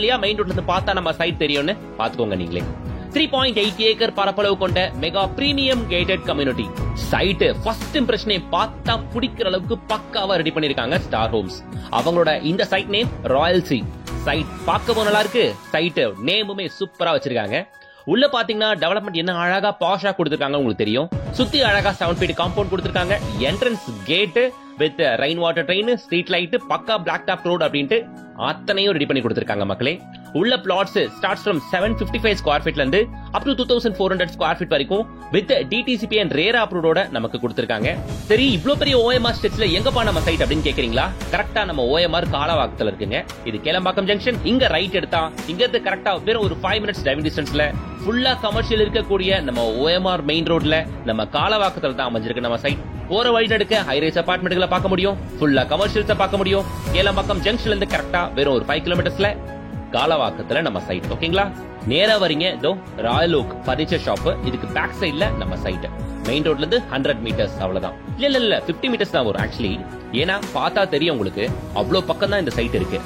Main ரோட்ல இருந்து பார்த்தா நம்ம சைட் தெரியும்னு பாத்துக்கோங்க நீங்களே. 3.8 ஏக்கர் பரப்பளவு கொண்ட mega premium gated community site. First இம்ப்ரெஷனே பார்த்தா பிடிக்கிற அளவுக்கு பக்காவா ரெடி பண்ணிருக்காங்க ஸ்டார் ஹோம்ஸ். அவங்களோட இந்த site name royal C. Site பார்க்கவும் நல்லா இருக்கு, சைட் நேமுமே சூப்பரா வச்சிருக்காங்க. உள்ள பாத்தீங்கன்னா டெவலப்மெண்ட் என்ன அழகா பாஷா கொடுத்திருக்காங்க உங்களுக்கு தெரியும். சுத்தி அழகா 7 feet காம்பவுண்ட் கொடுத்திருக்காங்க. Entrance gate with rain water drain, street light, pucca black top road அப்படின்ட்டு அத்தனையும் ரெடி பண்ணி கொடுத்திருக்காங்க மக்களே. உள்ள பிளாட்ஸ் ஸ்டார்ட்ஸ் ஃப்ரம் 755 ஸ்கொயர் ஃபீட்ல இருந்து அப் டு 2400 ஸ்கொயர் ஃபீட் வரைக்கும் வித் டிடிசிபி அண்ட் ரேரா அப்ரூவோட நமக்கு கொடுத்திருக்காங்க. சரி, இவ்ளோ பெரிய OMR ஸ்டெப்ஸ்ல எங்கப்பா நம்ம சைட் அப்படின்னு கேக்குறீங்களா? கரெக்டா நம்ம OMR காலவாக்கத்துல இருக்குங்க. இது கேளம்பாக்கம் ஜங்ஷன். இங்க ரைட் எடுத்தா இங்க இருந்து கரெக்டா வெறும் ஒரு 5 minutes டிரைவிங் டிஸ்டன்ஸ்ல ஃபுல்லா கமர்ஷியல் இருக்கக்கூடிய நம்ம OMR மெயின் ரோட்ல நம்ம காலவாக்கத்துல தான் அமைஞ்சிருக்கு நம்ம சைட். போற வழி நடுக்க ஹைரைஸ் அபார்ட்மெண்ட்களை பார்க்க முடியும், ஃபுல்லா கமர்ஷியல்ஸை பார்க்க முடியும். கேளம்பாக்கம் ஜங்ஷன்ல இருந்து கரெக்டா வெறும் ஒரு 5 kilometersல காலவாக்கத்துல நம்ம சைட். ஓகேங்களா? நேரா வரீங்க, இதோ ராயல் ஓக் பர்னிச்சர் ஷாப். இதுக்கு பேக் சைட்ல நம்ம சைட். மெயின் ரோட்ல இருந்து 100 meters அவ்வளவுதான். இல்ல 50 meters தான் வரும் ஆக்சுவலி. ஏன்னா பார்த்தா தெரியும் உங்களுக்கு, அவ்வளவு பக்கம் தான் இந்த சைட் இருக்கு.